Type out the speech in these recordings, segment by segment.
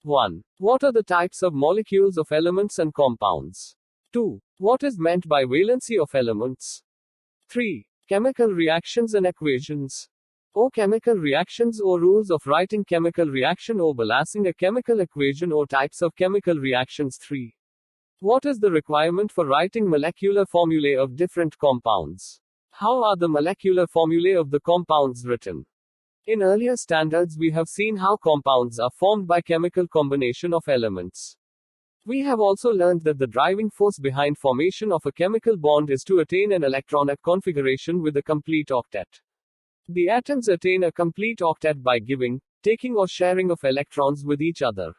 1. What are the types of molecules of elements and compounds? 2. What is meant by valency of elements? 3. Chemical reactions and equations. O chemical reactions or rules of writing chemical reaction or balancing a chemical equation or types of chemical reactions. 3. What is the requirement for writing molecular formulae of different compounds? How are the molecular formulae of the compounds written? In earlier standards we have seen how compounds are formed by chemical combination of elements. We have also learned that the driving force behind formation of a chemical bond is to attain an electronic configuration with a complete octet. The atoms attain a complete octet by giving, taking or sharing of electrons with each other.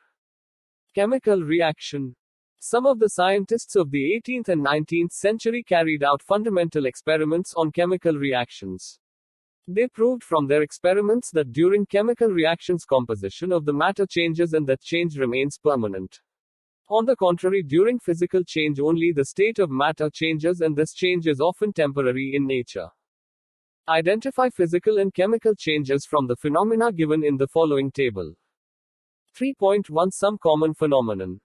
Chemical reaction. Some of the scientists of the 18th and 19th century carried out fundamental experiments on chemical reactions. They proved from their experiments that during chemical reactions composition of the matter changes and that change remains permanent. On the contrary, during physical change only the state of matter changes and this change is often temporary in nature. Identify physical and chemical changes from the phenomena given in the following table. 3.1 Some common phenomenon.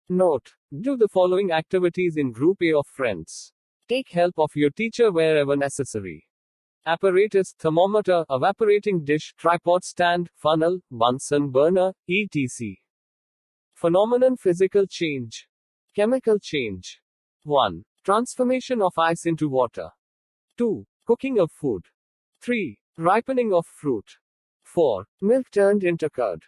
Note: do the following activities in Group A of friends. Take help of your teacher wherever necessary. Apparatus, thermometer, evaporating dish, tripod stand, funnel, Bunsen burner, etc. Phenomenon: physical change. Chemical change. 1. Transformation of ice into water. 2. Cooking of food. 3. Ripening of fruit. 4. Milk turned into curd.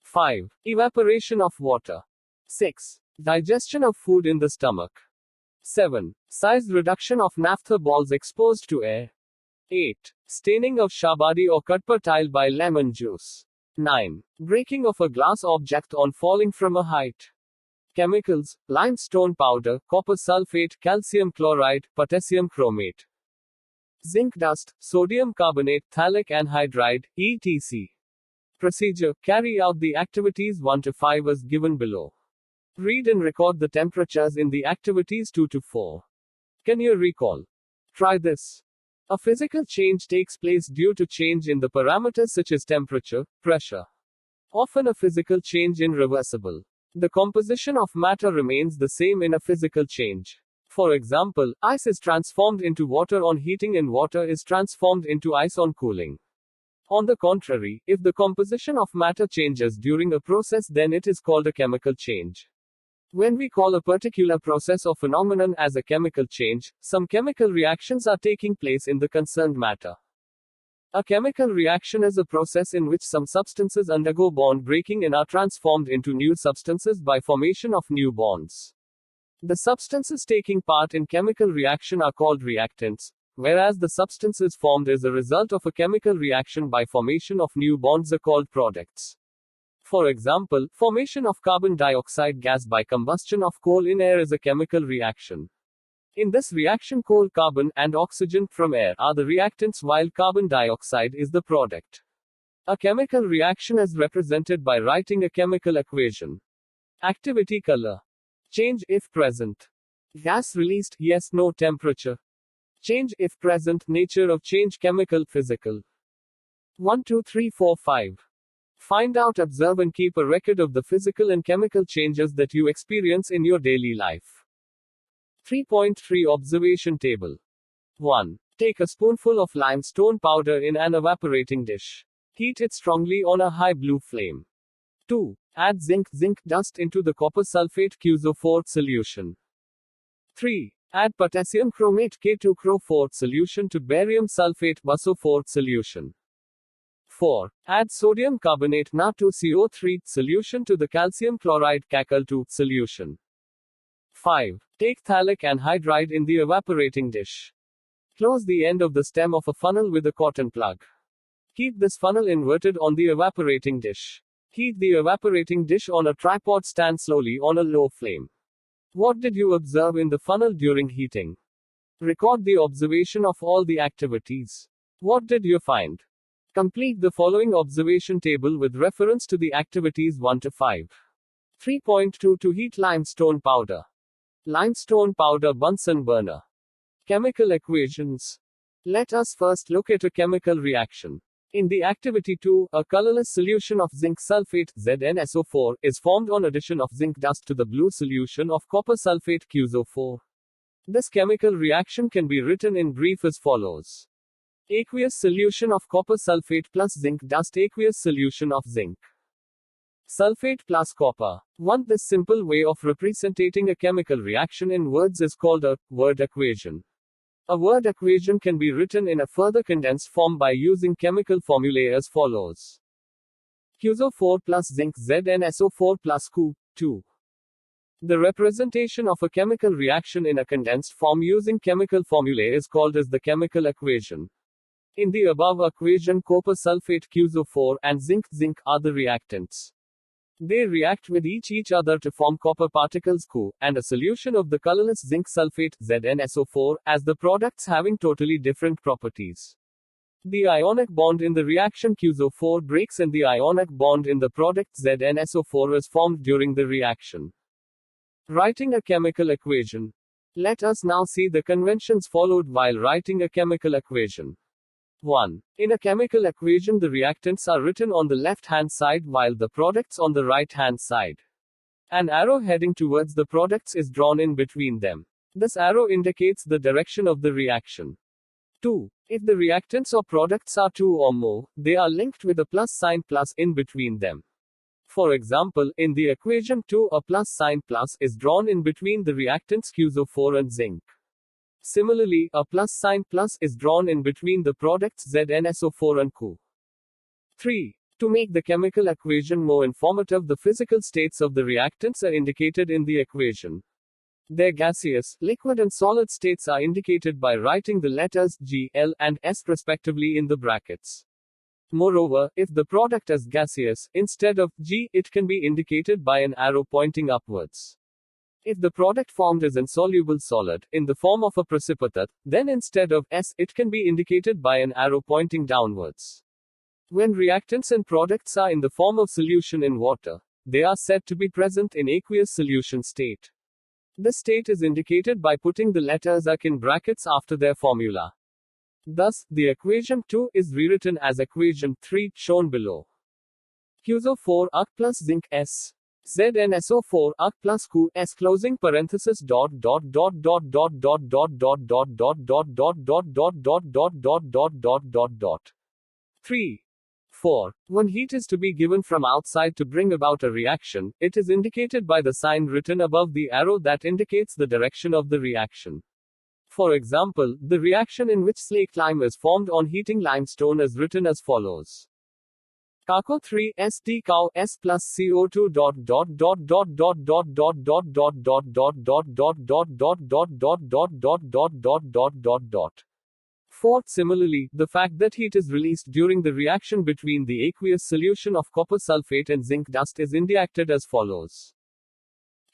5. Evaporation of water. 6. Digestion of food in the stomach. 7. Size reduction of naphtha balls exposed to air. 8. Staining of shabadi or katpa tile by lemon juice. 9. Breaking of a glass object on falling from a height. Chemicals: limestone powder, copper sulphate, calcium chloride, potassium chromate. Zinc dust, sodium carbonate, phthalic anhydride, etc. Procedure: carry out the activities 1 to 5 as given below. Read and record the temperatures in the activities 2 to 4. Can you recall? Try this. A physical change takes place due to change in the parameters such as temperature, pressure. Often a physical change is irreversible. The composition of matter remains the same in a physical change. For example, ice is transformed into water on heating and water is transformed into ice on cooling. On the contrary, if the composition of matter changes during a process, then it is called a chemical change. When we call a particular process or phenomenon as a chemical change, some chemical reactions are taking place in the concerned matter. A chemical reaction is a process in which some substances undergo bond breaking and are transformed into new substances by formation of new bonds. The substances taking part in chemical reaction are called reactants, whereas the substances formed as a result of a chemical reaction by formation of new bonds are called products. For example, formation of carbon dioxide gas by combustion of coal in air is a chemical reaction. In this reaction, coal, carbon, and oxygen from air are the reactants while carbon dioxide is the product. A chemical reaction is represented by writing a chemical equation. Activity: color. Change if present. Gas released: yes, no. Temperature. Change if present. Nature of change: chemical, physical. 1, 2, 3, 4, 5. Find out, observe, and keep a record of the physical and chemical changes that you experience in your daily life. 3.3 Observation Table. 1. Take a spoonful of limestone powder in an evaporating dish. Heat it strongly on a high blue flame. 2. Add zinc dust into the copper sulphate Q4 solution. 3. Add potassium chromate K2-Cro4 solution to barium sulphate BuSO4 solution. 4. Add sodium carbonate Na2CO3 solution to the calcium chloride Cl2 solution. 5. Take phthalic anhydride in the evaporating dish. Close the end of the stem of a funnel with a cotton plug. Keep this funnel inverted on the evaporating dish. Heat the evaporating dish on a tripod stand slowly on a low flame. What did you observe in the funnel during heating? Record the observation of all the activities. What did you find? Complete the following observation table with reference to the activities 1 to 5. 3.2 To heat limestone powder. Limestone powder Bunsen burner. Chemical equations. Let us first look at a chemical reaction. In the activity 2, a colorless solution of zinc sulfate, ZnSO4, is formed on addition of zinc dust to the blue solution of copper sulfate, QSO4. This chemical reaction can be written in brief as follows. Aqueous solution of copper sulfate plus zinc dust, aqueous solution of zinc sulfate plus copper. 1. This simple way of representing a chemical reaction in words is called a word equation. A word equation can be written in a further condensed form by using chemical formulae as follows. QSO4 plus zinc ZnSO4 plus Cu2. The representation of a chemical reaction in a condensed form using chemical formulae is called as the chemical equation. In the above equation, copper sulfate QSO4 and zinc are the reactants. They react with each other to form copper particles Cu, and a solution of the colorless zinc sulfate, ZnSO4, as the products having totally different properties. The ionic bond in the reaction QSO4 breaks and the ionic bond in the product ZnSO4 is formed during the reaction. Writing a chemical equation. Let us now see the conventions followed while writing a chemical equation. 1. In a chemical equation, the reactants are written on the left-hand side while the products on the right-hand side. An arrow heading towards the products is drawn in between them. This arrow indicates the direction of the reaction. 2. If the reactants or products are 2 or more, they are linked with a plus sign plus in between them. For example, in the equation 2, a plus sign plus is drawn in between the reactants QSO4 and zinc. Similarly, a plus sign plus is drawn in between the products ZnSO4 and Cu. 3. To make the chemical equation more informative, the physical states of the reactants are indicated in the equation. Their gaseous, liquid and solid states are indicated by writing the letters G, L, and S respectively in the brackets. Moreover, if the product is gaseous, instead of G, it can be indicated by an arrow pointing upwards. If the product formed is insoluble solid, in the form of a precipitate, then instead of S, it can be indicated by an arrow pointing downwards. When reactants and products are in the form of solution in water, they are said to be present in aqueous solution state. This state is indicated by putting the letters AQ in brackets after their formula. Thus, the equation 2 is rewritten as equation 3, shown below. QSO4 AQ plus zinc S. ZnSO4 AQ plus Cu S closing parenthesis dot dot dot dot dot dot dot dot dot dot dot dot dot dot dot dot dot dot. 3. 4. When heat is to be given from outside to bring about a reaction, it is indicated by the sign written above the arrow that indicates the direction of the reaction. For example, the reaction in which slaked lime is formed on heating limestone is written as follows. Kako 3 S Tcow S plus CO2 dot dot dot dot dot dot dot dot dot dot dot dot dot dot dot dot dot dot dot. 4. Similarly, the fact that heat is released during the reaction between the aqueous solution of copper sulfate and zinc dust is indicated as follows.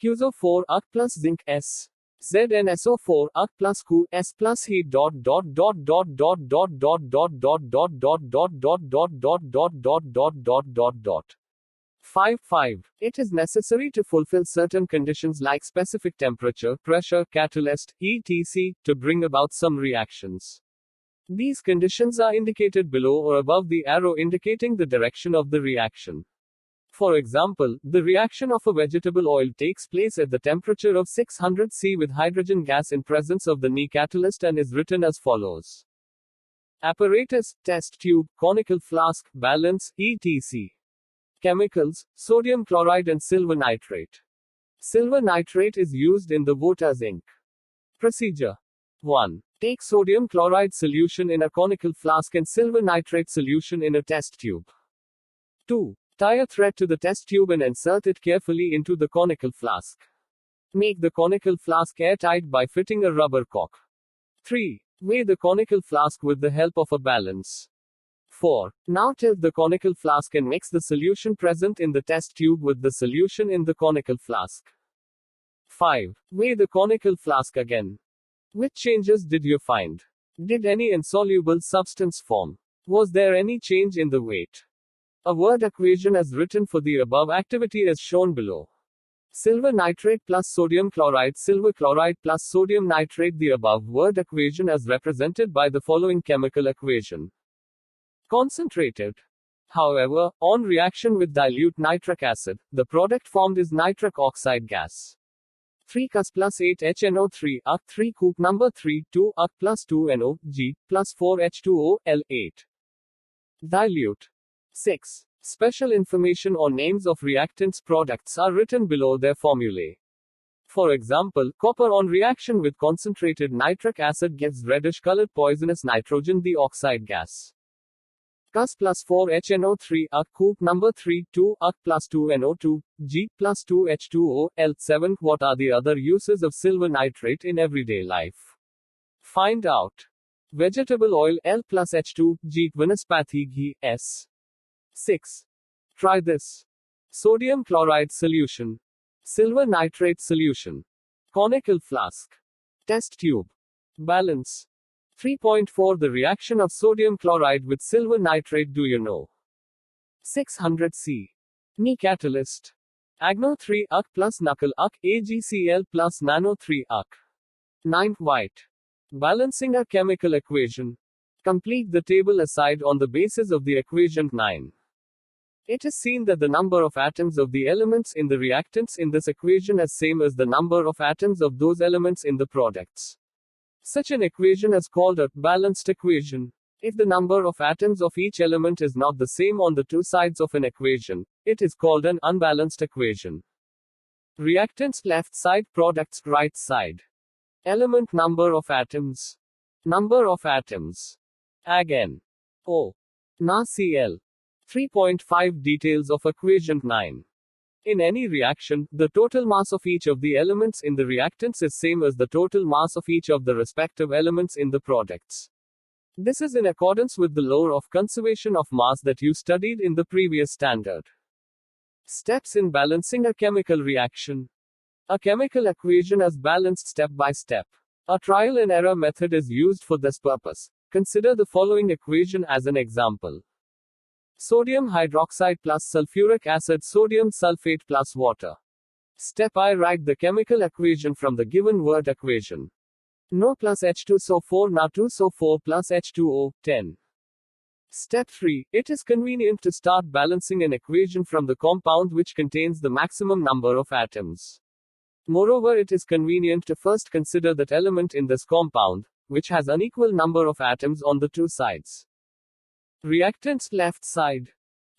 QSO4 AQ plus zinc S. ZnSO4 AQ plus Cu S plus heat dot dot dot dot dot dot dot dot dot dot dot dot dot dot dot dot dot. 5. It is necessary to fulfill certain conditions like specific temperature, pressure, catalyst, etc. to bring about some reactions. These conditions are indicated below or above the arrow indicating the direction of the reaction. For example, the reaction of a vegetable oil takes place at the temperature of 600 C with hydrogen gas in presence of the Ni catalyst and is written as follows. Apparatus, test tube, conical flask, balance, etc. Chemicals, sodium chloride and silver nitrate. Silver nitrate is used in the water zinc. Procedure. 1. Take sodium chloride solution in a conical flask and silver nitrate solution in a test tube. 2. Tie a thread to the test tube and insert it carefully into the conical flask. Make the conical flask airtight by fitting a rubber cork. 3. Weigh the conical flask with the help of a balance. 4. Now tilt the conical flask and mix the solution present in the test tube with the solution in the conical flask. 5. Weigh the conical flask again. Which changes did you find? Did any insoluble substance form? Was there any change in the weight? A word equation as written for the above activity is shown below. Silver nitrate plus sodium chloride, silver chloride plus sodium nitrate. The above word equation is represented by the following chemical equation. Concentrated. However, on reaction with dilute nitric acid, the product formed is nitric oxide gas. 3 Cus plus 8 HNO3 Uk 3 Coop number 3 2 Uk plus 2 NO G plus 4 H2O L8. Dilute. 6. Special information or names of reactants products are written below their formulae. For example, copper on reaction with concentrated nitric acid gives reddish-colored poisonous nitrogen the oxide gas. Cus plus 4 HNO3 Uk Coop number 3 2 Uk plus 2 NO2 G plus 2 H2O L7. What are the other uses of silver nitrate in everyday life? Find out. Vegetable oil L plus H2 G Vanaspati ghee S. 6. Try this. Sodium chloride solution. Silver nitrate solution. Conical flask. Test tube. Balance. 3.4 The reaction of sodium chloride with silver nitrate. Do you know? 600 C. Ni catalyst. Agno 3 Uk plus knuckle Uk AgCl plus nano 3 Uk. 9 White. Balancing a chemical equation. Complete the table aside on the basis of the equation 9. It is seen that the number of atoms of the elements in the reactants in this equation is same as the number of atoms of those elements in the products. Such an equation is called a balanced equation. If the number of atoms of each element is not the same on the two sides of an equation, it is called an unbalanced equation. Reactants left side, products right side. Element number of atoms. Number of atoms. Again. O. Na Cl. 3.5 Details of equation 9. In any reaction, the total mass of each of the elements in the reactants is same as the total mass of each of the respective elements in the products. This is in accordance with the law of conservation of mass that you studied in the previous standard. Steps in balancing a chemical reaction. A chemical equation is balanced step by step. A trial and error method is used for this purpose. Consider the following equation as an example. Sodium hydroxide plus sulfuric acid, sodium sulphate plus water. Step I. Write the chemical equation from the given word equation. No plus H2SO4 Na2SO4 plus H2O 10. Step 3. It is convenient to start balancing an equation from the compound which contains the maximum number of atoms. Moreover, it is convenient to first consider that element in this compound, which has unequal number of atoms on the two sides. Reactants left side.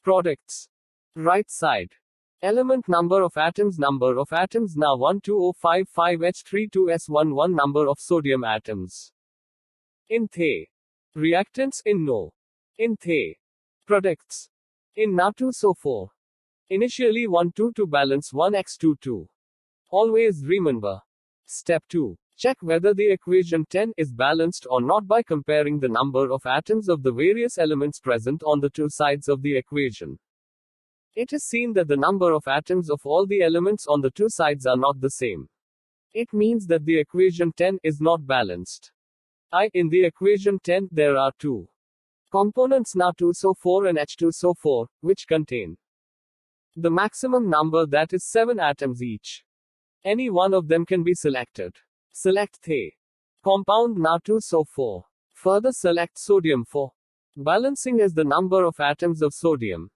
Products right side. Element number of atoms Na 12055H32S11 number of sodium atoms. In The. Reactants in No. In The. Products in Na2SO4. Initially 1 2 to balance 1x22. Always remember. Step 2. Check whether the equation 10 is balanced or not by comparing the number of atoms of the various elements present on the two sides of the equation. It is seen that the number of atoms of all the elements on the two sides are not the same. It means that the equation 10 is not balanced. In the equation 10, there are two components Na2SO4 and H2SO4, which contain the maximum number, that is 7 atoms each. Any one of them can be selected. Select The compound Na2SO4. Further select sodium for balancing as the number of atoms of sodium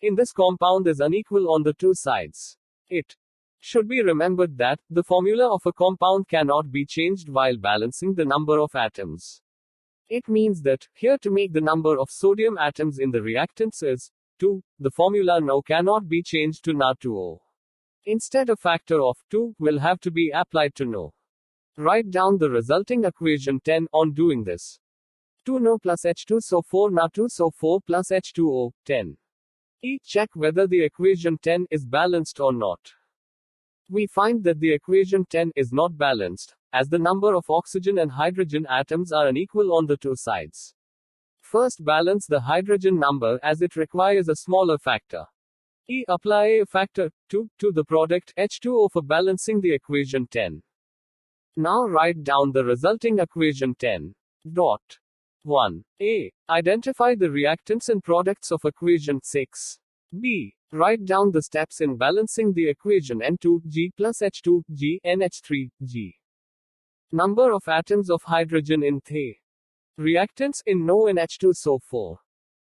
in this compound is unequal on the two sides. It should be remembered that the formula of a compound cannot be changed while balancing the number of atoms. It means that, here to make the number of sodium atoms in the reactants is 2, the formula No cannot be changed to Na2O. Instead, a factor of 2 will have to be applied to No. Write down the resulting equation 10 on doing this. 2 No plus H2SO4 Na2SO4 plus H2O 10. Each check whether the equation 10 is balanced or not. We find that the equation 10 is not balanced, as the number of oxygen and hydrogen atoms are unequal on the two sides. First, balance the hydrogen number as it requires a smaller factor. Apply a factor 2 to the product H2O for balancing the equation 10. Now write down the resulting equation 10. 1. A. Identify the reactants and products of equation 6. B. Write down the steps in balancing the equation N2G plus H2G NH3G. Number of atoms of hydrogen in The. Reactants in No and H2SO4.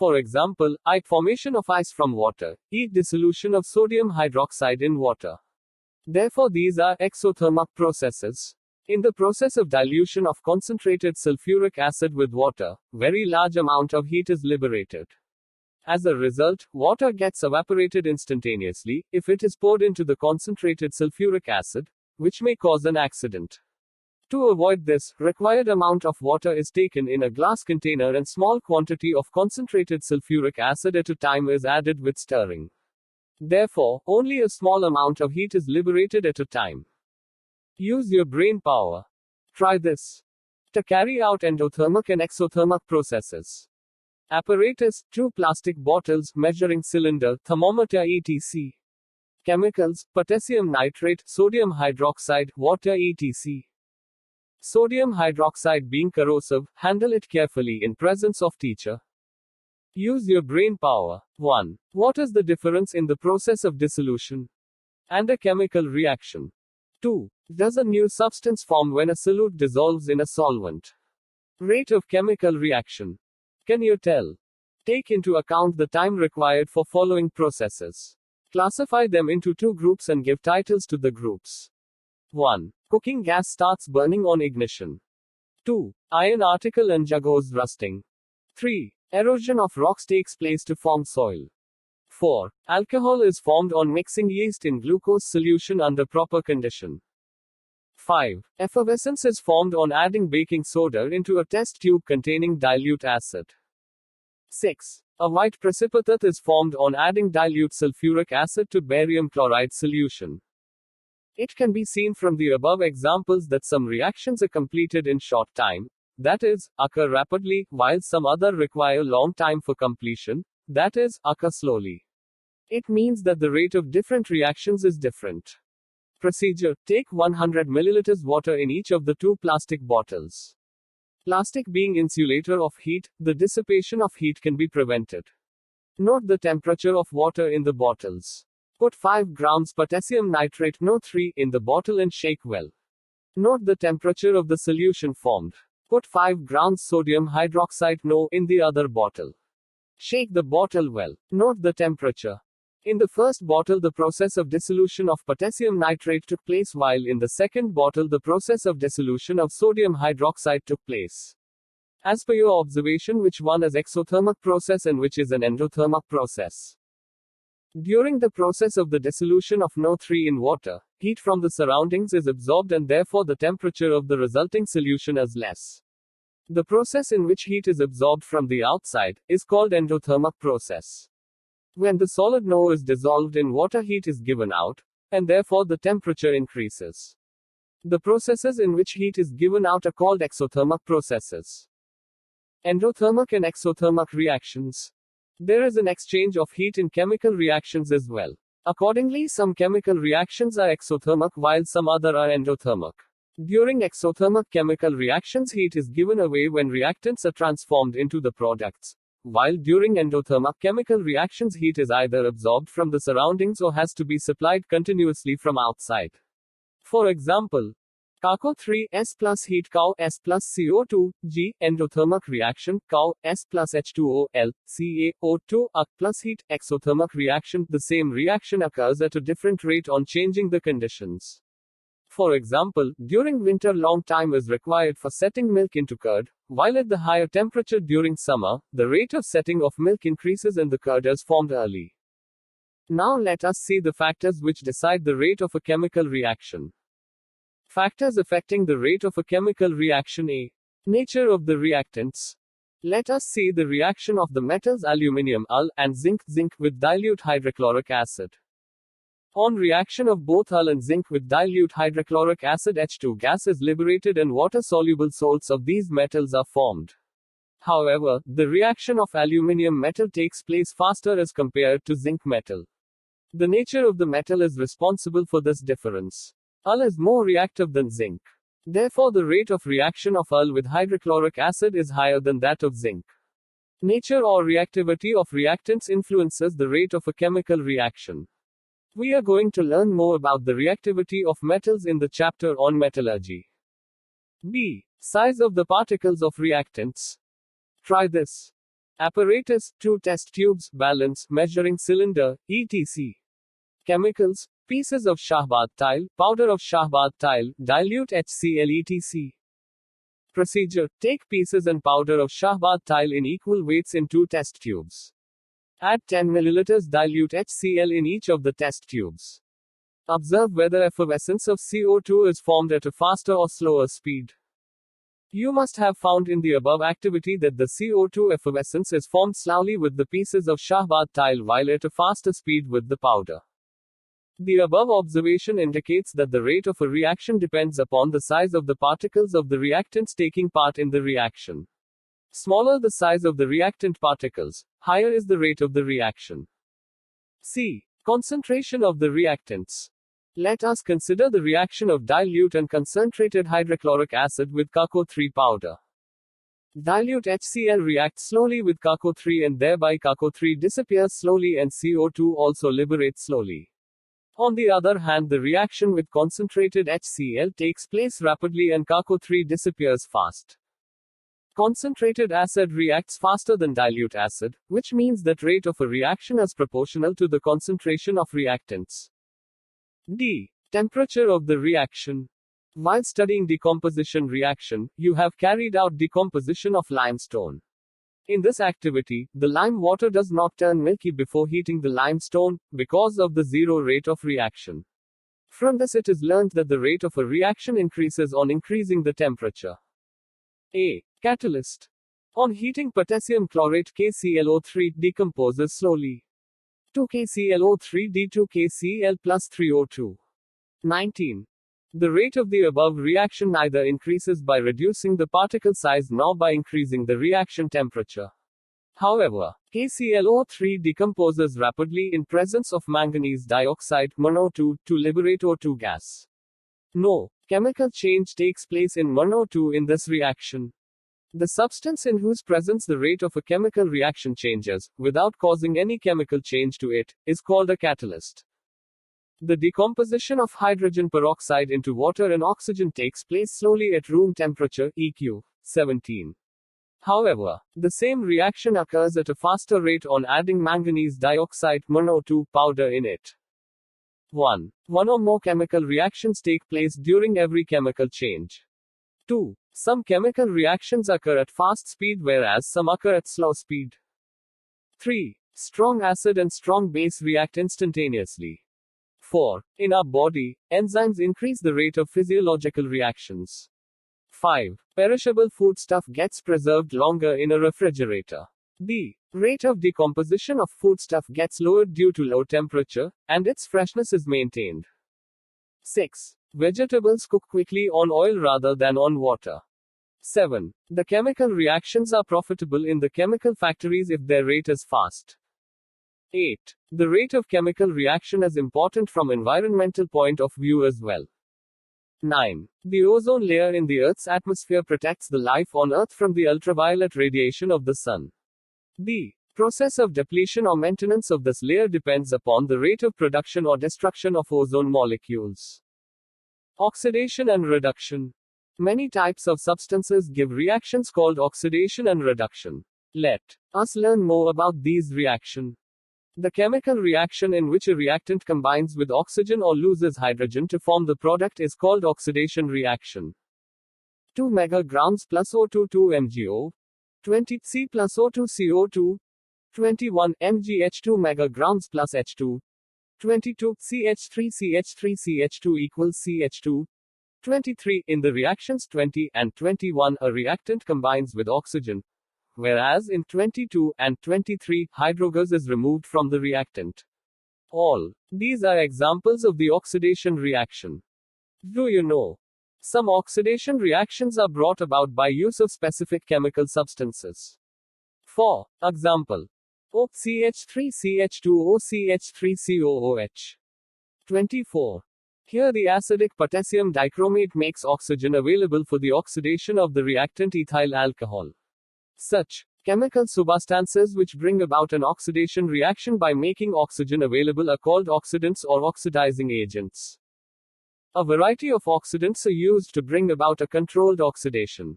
For example, formation of ice from water, dissolution of sodium hydroxide in water. Therefore, these are exothermic processes. In the process of dilution of concentrated sulfuric acid with water, very large amount of heat is liberated. As a result, water gets evaporated instantaneously if it is poured into the concentrated sulfuric acid, which may cause an accident. To avoid this, required amount of water is taken in a glass container and small quantity of concentrated sulfuric acid at a time is added with stirring. Therefore, only a small amount of heat is liberated at a time. Use your brain power. Try this. To carry out endothermic and exothermic processes. Apparatus, 2 plastic bottles, measuring cylinder, thermometer etc. Chemicals, potassium nitrate, sodium hydroxide, water etc. Sodium hydroxide being corrosive, handle it carefully in presence of teacher. Use your brain power. 1. What is the difference in the process of dissolution and a chemical reaction? 2. Does a new substance form when a solute dissolves in a solvent? Rate of chemical reaction. Can you tell? Take into account the time required for following processes. Classify them into 2 groups and give titles to the groups. 1. Cooking gas starts burning on ignition. 2. Iron article undergoes rusting. 3. Erosion of rocks takes place to form soil. 4. Alcohol is formed on mixing yeast in glucose solution under proper condition. 5. Effervescence is formed on adding baking soda into a test tube containing dilute acid. 6. A white precipitate is formed on adding dilute sulfuric acid to barium chloride solution. It can be seen from the above examples that some reactions are completed in short time, that is, occur rapidly, while some other require long time for completion, that is, occur slowly. It means that the rate of different reactions is different. Procedure: take 100 milliliters water in each of the 2 plastic bottles. Plastic being insulator of heat, the dissipation of heat can be prevented. Note the temperature of water in the bottles. Put 5 grams potassium nitrate No3 in the bottle and shake well. Note the temperature of the solution formed. Put 5 grams sodium hydroxide No in the other bottle. Shake the bottle well. Note the temperature. In the first bottle the process of dissolution of potassium nitrate took place, while in the second bottle the process of dissolution of sodium hydroxide took place. As per your observation, which one is exothermic process and which is an endothermic process? During the process of the dissolution of No3 in water, heat from the surroundings is absorbed and therefore the temperature of the resulting solution is less. The process in which heat is absorbed from the outside is called endothermic process. When the solid No is dissolved in water, heat is given out, and therefore the temperature increases. The processes in which heat is given out are called exothermic processes. Endothermic and exothermic reactions. There is an exchange of heat in chemical reactions as well. Accordingly, some chemical reactions are exothermic while some other are endothermic. During exothermic chemical reactions, heat is given away when reactants are transformed into the products, while during endothermic chemical reactions, heat is either absorbed from the surroundings or has to be supplied continuously from outside. For example, Carco 3 S plus heat cow S plus CO2, G, endothermic reaction, cow S plus H2O, L, CaO2, plus heat, exothermic reaction. The same reaction occurs at a different rate on changing the conditions. For example, during winter long time is required for setting milk into curd, while at the higher temperature during summer, the rate of setting of milk increases and the curd is formed early. Now let us see the factors which decide the rate of a chemical reaction. Factors affecting the rate of a chemical reaction. A. Nature of the reactants. Let us see the reaction of the metals aluminium Al and zinc with dilute hydrochloric acid. On reaction of both Al and zinc with dilute hydrochloric acid, H2 gas is liberated and water-soluble salts of these metals are formed. However, the reaction of aluminium metal takes place faster as compared to zinc metal. The nature of the metal is responsible for this difference. Al is more reactive than zinc. Therefore, the rate of reaction of Al with hydrochloric acid is higher than that of zinc. Nature or reactivity of reactants influences the rate of a chemical reaction. We are going to learn more about the reactivity of metals in the chapter on metallurgy. B. Size of the particles of reactants. Try this. Apparatus, 2 test tubes, balance, measuring cylinder, etc. Chemicals, pieces of shahbad tile, powder of shahbad tile, dilute HCl etc. Procedure, take pieces and powder of shahbad tile in equal weights in 2 test tubes. Add 10 ml dilute HCl in each of the test tubes. Observe whether effervescence of CO2 is formed at a faster or slower speed. You must have found in the above activity that the CO2 effervescence is formed slowly with the pieces of shahbad tile while at a faster speed with the powder. The above observation indicates that the rate of a reaction depends upon the size of the particles of the reactants taking part in the reaction. Smaller the size of the reactant particles, higher is the rate of the reaction. C. Concentration of the reactants. Let us consider the reaction of dilute and concentrated hydrochloric acid with CaCO3 powder. Dilute HCl reacts slowly with CaCO3 and thereby CaCO3 disappears slowly and CO2 also liberates slowly. On the other hand, the reaction with concentrated HCl takes place rapidly and CaCO3 disappears fast. Concentrated acid reacts faster than dilute acid, which means that rate of a reaction is proportional to the concentration of reactants. D. Temperature of the reaction. While studying decomposition reaction, you have carried out decomposition of limestone. In this activity, the lime water does not turn milky before heating the limestone, because of the zero rate of reaction. From this it is learned that the rate of a reaction increases on increasing the temperature. A. Catalyst. On heating potassium chlorate KClO3 decomposes slowly. 2KClO3 D2KCl plus 3O2. 19. The rate of the above reaction neither increases by reducing the particle size nor by increasing the reaction temperature. However, KClO3 decomposes rapidly in presence of manganese dioxide MnO2 to liberate O2 gas. No chemical change takes place in MnO2 in this reaction. The substance in whose presence the rate of a chemical reaction changes, without causing any chemical change to it, is called a catalyst. The decomposition of hydrogen peroxide into water and oxygen takes place slowly at room temperature, EQ 17. However, the same reaction occurs at a faster rate on adding manganese dioxide MnO2 powder in it. 1. One or more chemical reactions take place during every chemical change. 2. Some chemical reactions occur at fast speed whereas some occur at slow speed. 3. Strong acid and strong base react instantaneously. 4. In our body, enzymes increase the rate of physiological reactions. 5. Perishable foodstuff gets preserved longer in a refrigerator. The rate of decomposition of foodstuff gets lowered due to low temperature, and its freshness is maintained. 6. Vegetables cook quickly on oil rather than on water. 7. The chemical reactions are profitable in the chemical factories if their rate is fast. 8. The rate of chemical reaction is important from environmental point of view as well. 9. The ozone layer in the Earth's atmosphere protects the life on Earth from the ultraviolet radiation of the sun. The process of depletion or maintenance of this layer depends upon the rate of production or destruction of ozone molecules. Oxidation and reduction. Many types of substances give reactions called oxidation and reduction. Let us learn more about these reactions. The chemical reaction in which a reactant combines with oxygen or loses hydrogen to form the product is called oxidation reaction. 2 megagrams plus O2 2 MgO, 20 C plus O2 CO2, 21 MgH2 megagrams plus H2, 22 CH3 equals CH2. 23. In the reactions 20 and 21, a reactant combines with oxygen, whereas in 22 and 23, hydrogas is removed from the reactant. All these are examples of the oxidation reaction. Do you know? Some oxidation reactions are brought about by use of specific chemical substances. For example, OCH3CH2O CH3COOH. 24. Here the acidic potassium dichromate makes oxygen available for the oxidation of the reactant ethyl alcohol. Such chemical substances which bring about an oxidation reaction by making oxygen available are called oxidants or oxidizing agents. A variety of oxidants are used to bring about a controlled oxidation.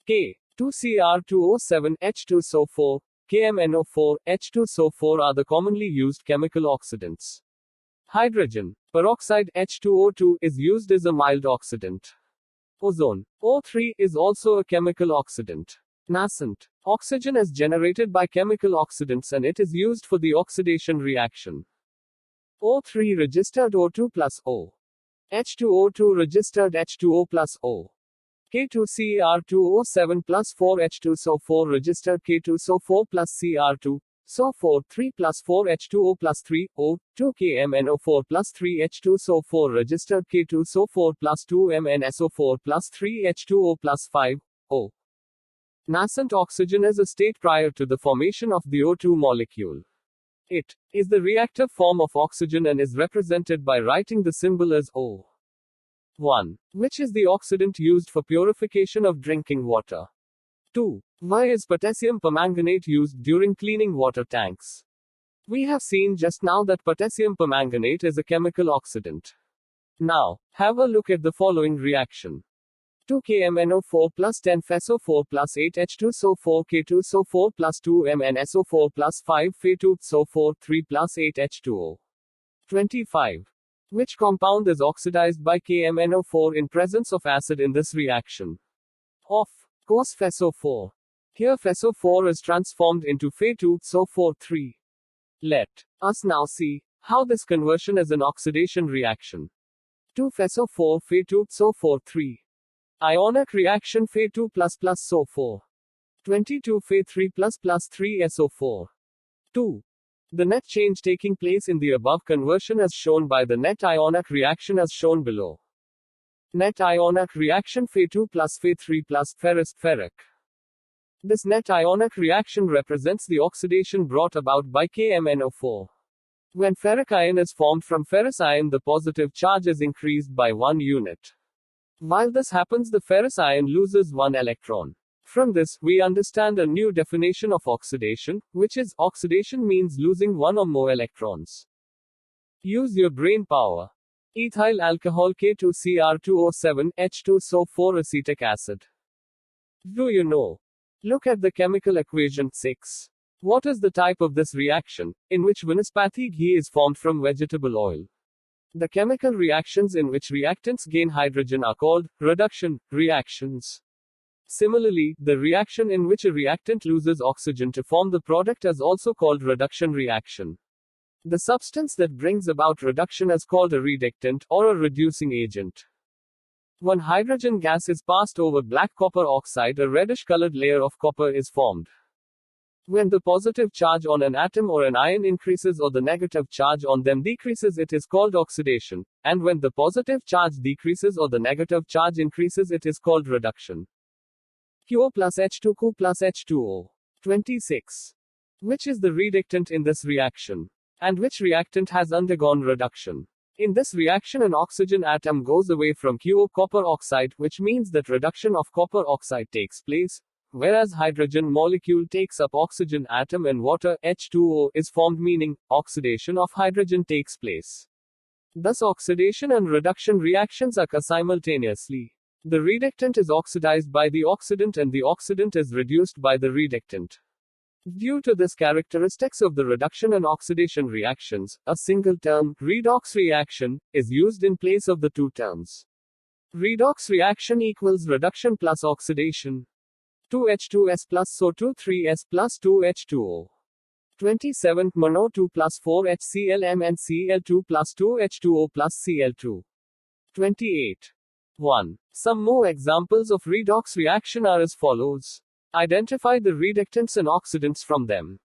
K2Cr2O7H2SO4, KMNO4, H2SO4 are the commonly used chemical oxidants. Hydrogen peroxide H2O2 is used as a mild oxidant. Ozone O3 is also a chemical oxidant. Nascent oxygen is generated by chemical oxidants and it is used for the oxidation reaction. O3 registered O2 plus O. H2O2 registered H2O plus O. K2CR2O7 plus 4H2SO4 registered K2SO4 plus Cr2. SO4 3 plus 4H2O plus 3 O 2 KMNO4 plus 3H2SO4 registered K2SO4 plus 2MnSO4 plus 3H2O plus 5 O. Nascent oxygen is a state prior to the formation of the O2 molecule. It is the reactive form of oxygen and is represented by writing the symbol as O. 1. Which is the oxidant used for purification of drinking water? 2. Why is potassium permanganate used during cleaning water tanks? We have seen just now that potassium permanganate is a chemical oxidant. Now, have a look at the following reaction. 2 KMNO4 plus 10 FeSO4 plus 8 H2SO4 K2SO4 plus 2 MnSO4 plus 5 Fe2SO4 3 plus 8 H2O. 25. Which compound is oxidized by KMNO4 in presence of acid in this reaction? Of course FeSO4. Here FeSO4 is transformed into Fe2SO4 3. Let us now see how this conversion is an oxidation reaction. 2 FeSO4 Fe2SO4 3. Ionic reaction Fe2 plus plus SO4. 22 Fe3 plus plus 3 SO4. 2. The net change taking place in the above conversion is shown by the net ionic reaction as shown below. Net ionic reaction Fe2 plus Fe3 plus ferrous-ferric. This net ionic reaction represents the oxidation brought about by KMNO4. When ferric ion is formed from ferrous ion, the positive charge is increased by 1 unit. While this happens, the ferrous ion loses 1 electron. From this, we understand a new definition of oxidation, which is, oxidation means losing 1 or more electrons. Use your brain power. Ethyl alcohol K2Cr2O7, H2SO4 acetic acid. Do you know? Look at the chemical equation 6. What is the type of this reaction, in which vanaspati ghee is formed from vegetable oil? The chemical reactions in which reactants gain hydrogen are called reduction reactions. Similarly, the reaction in which a reactant loses oxygen to form the product is also called reduction reaction. The substance that brings about reduction is called a reductant, or a reducing agent. When hydrogen gas is passed over black copper oxide, a reddish-colored layer of copper is formed. When the positive charge on an atom or an ion increases or the negative charge on them decreases, it is called oxidation, and when the positive charge decreases or the negative charge increases, it is called reduction. Q plus H2Q plus H2O. 26. Which is the reductant in this reaction? And which reactant has undergone reduction? In this reaction, an oxygen atom goes away from Q copper oxide, which means that reduction of copper oxide takes place, whereas hydrogen molecule takes up oxygen atom and water, H2O, is formed, meaning oxidation of hydrogen takes place. Thus oxidation and reduction reactions occur simultaneously. The reductant is oxidized by the oxidant and the oxidant is reduced by the reductant. Due to this characteristics of the reduction and oxidation reactions, a single term, redox reaction, is used in place of the two terms. Redox reaction equals reduction plus oxidation. 2H2S plus SO2 3S plus 2H2O. 27 Mono 2 plus 4HClM and Cl2 plus 2H2O plus Cl2. 28. 1. Some more examples of redox reaction are as follows. Identify the reductants and oxidants from them.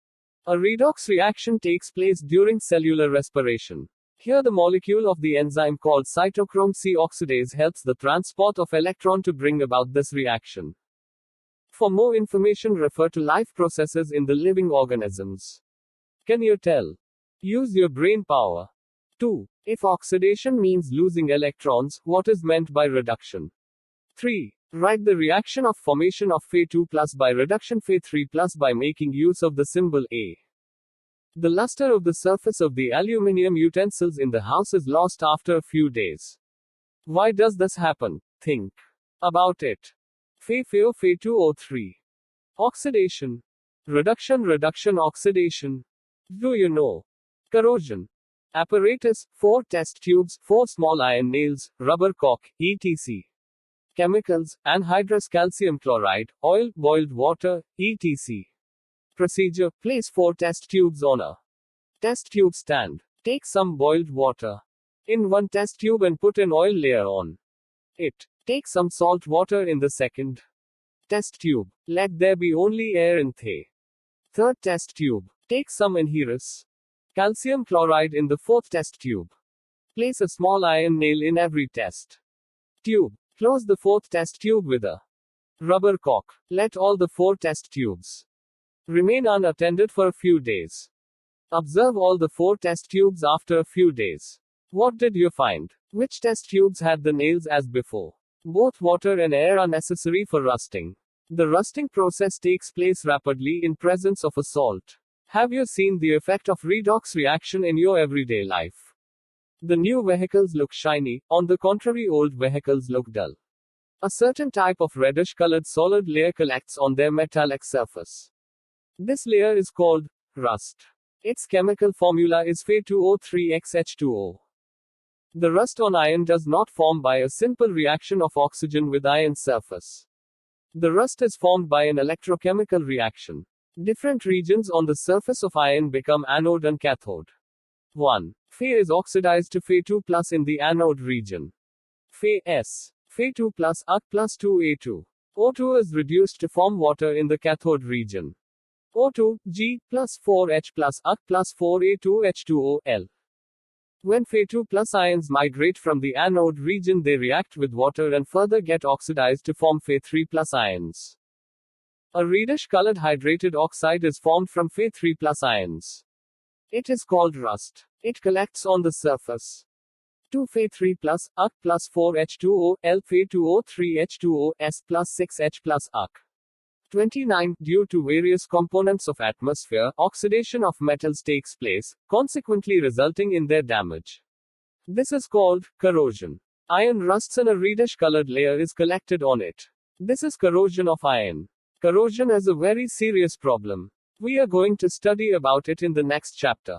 A redox reaction takes place during cellular respiration. Here the molecule of the enzyme called cytochrome C oxidase helps the transport of electron to bring about this reaction. For more information, refer to life processes in the living organisms. Can you tell? Use your brain power. 2. If oxidation means losing electrons, what is meant by reduction? 3. Write the reaction of formation of Fe2 plus by reduction Fe3 plus by making use of the symbol A. The luster of the surface of the aluminium utensils in the house is lost after a few days. Why does this happen? Think about it. Fe2O3. Oxidation. Reduction, oxidation. Do you know? Corrosion. Apparatus, 4 test tubes, 4 small iron nails, rubber cork, etc. Chemicals, anhydrous calcium chloride, oil, boiled water, etc. Procedure, place 4 test tubes on a test tube stand. Take some boiled water in one test tube and put an oil layer on it. Take some salt water in the second test tube. Let there be only air in the third test tube. Take some anhydrous calcium chloride in the fourth test tube. Place a small iron nail in every test tube. Close the fourth test tube with a rubber cork. Let all the 4 test tubes remain unattended for a few days. Observe all the 4 test tubes after a few days. What did you find? Which test tubes had the nails as before? Both water and air are necessary for rusting. The rusting process takes place rapidly in presence of a salt. Have you seen the effect of redox reaction in your everyday life? The new vehicles look shiny, on the contrary old vehicles look dull. A certain type of reddish-colored solid layer collects on their metallic surface. This layer is called rust. Its chemical formula is Fe2O3xH2O. The rust on iron does not form by a simple reaction of oxygen with iron surface. The rust is formed by an electrochemical reaction. Different regions on the surface of iron become anode and cathode. 1. Fe is oxidized to Fe2 plus in the anode region. Fe2 plus Ag plus 2A2. O2 is reduced to form water in the cathode region. O2, G, plus 4H plus Ag plus 4A2H2O, When Fe2 plus ions migrate from the anode region, they react with water and further get oxidized to form Fe3 plus ions. A reddish-colored hydrated oxide is formed from Fe3 plus ions. It is called rust. It collects on the surface. 2 Fe3 plus Ag plus 4H2O, Fe2O3H2O, S plus 6H plus Ag. 29. Due to various components of atmosphere, oxidation of metals takes place, consequently resulting in their damage. This is called corrosion. Iron rusts and a reddish-colored layer is collected on it. This is corrosion of iron. Corrosion is a very serious problem. We are going to study about it in the next chapter.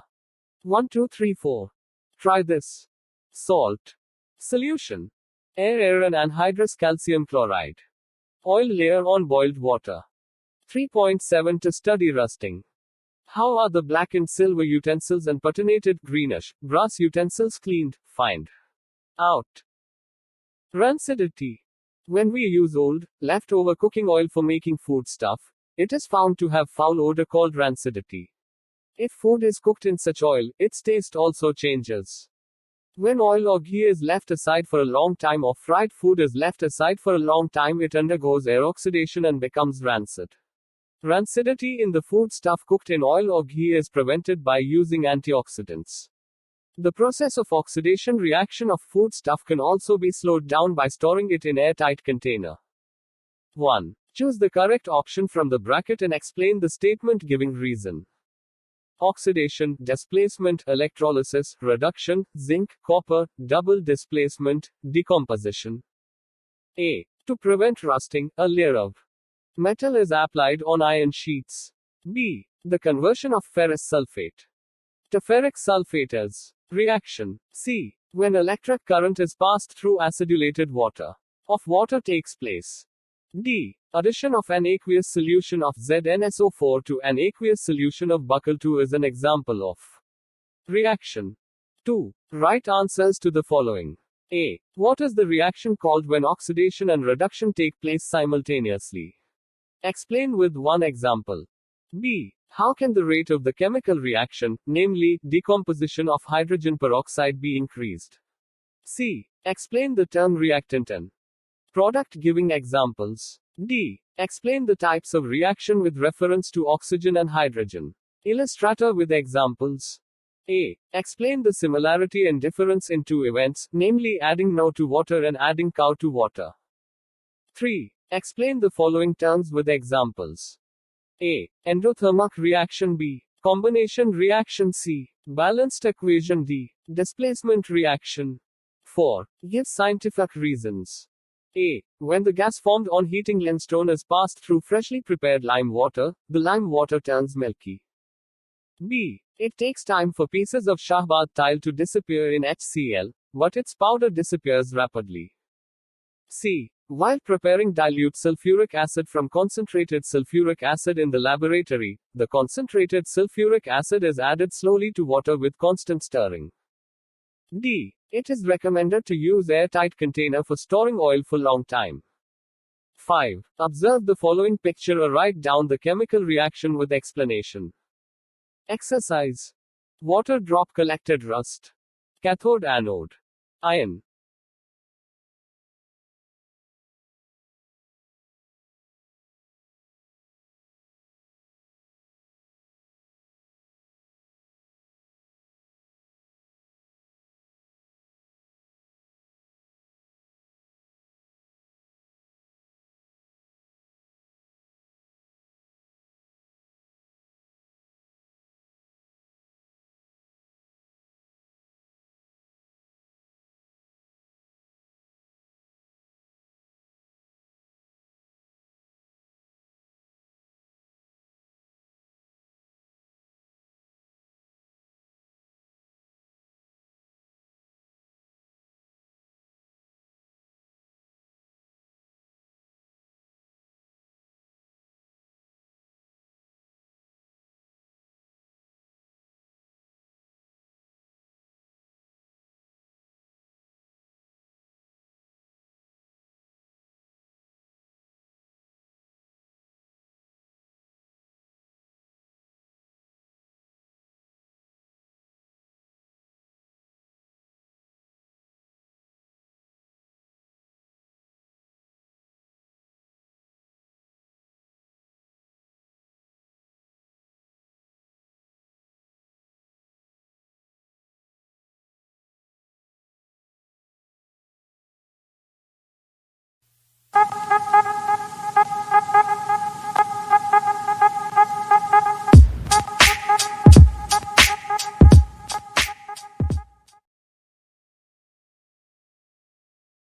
1, 2, 3, 4. Try this. Salt. Solution. Air and anhydrous calcium chloride. Oil layer on boiled water. 3.7 To study rusting. How are the blackened silver utensils and patinated greenish brass utensils cleaned? Find out. Rancidity. When we use old, leftover cooking oil for making food stuff, it is found to have foul odor called rancidity. If food is cooked in such oil, its taste also changes. When oil or ghee is left aside for a long time or fried food is left aside for a long time, it undergoes air oxidation and becomes rancid. Rancidity in the food stuff cooked in oil or ghee is prevented by using antioxidants. The process of oxidation reaction of food stuff can also be slowed down by storing it in airtight container. 1. Choose the correct option from the bracket and explain the statement giving reason. Oxidation, displacement, electrolysis, reduction, zinc, copper, double displacement, decomposition. A. To prevent rusting, a layer of metal is applied on iron sheets. B. The conversion of ferrous sulfate to ferric sulfate as reaction. C. When electric current is passed through acidulated water of water takes place. D. Addition of an aqueous solution of ZnSO4 to an aqueous solution of Buccal-2 is an example of reaction. 2. Write answers to the following. A. What is the reaction called when oxidation and reduction take place simultaneously? Explain with one example. B. How can the rate of the chemical reaction, namely, decomposition of hydrogen peroxide, be increased? C. Explain the term reactant and product giving examples. D. Explain the types of reaction with reference to oxygen and hydrogen. Illustrator with examples. A. Explain the similarity and difference in two events, namely adding no to water and adding cow to water. 3. Explain the following terms with examples. A. Endothermic reaction. B. Combination reaction. C. Balanced equation. D. Displacement reaction. 4. Give scientific reasons. A. When the gas formed on heating limestone is passed through freshly prepared lime water, the lime water turns milky. B. It takes time for pieces of Shahbad tile to disappear in HCl, but its powder disappears rapidly. C. While preparing dilute sulfuric acid from concentrated sulfuric acid in the laboratory, the concentrated sulfuric acid is added slowly to water with constant stirring. D. It is recommended to use airtight container for storing oil for long time. 5. Observe the following picture or write down the chemical reaction with explanation. Exercise. Water drop collected rust. Cathode anode. Iron.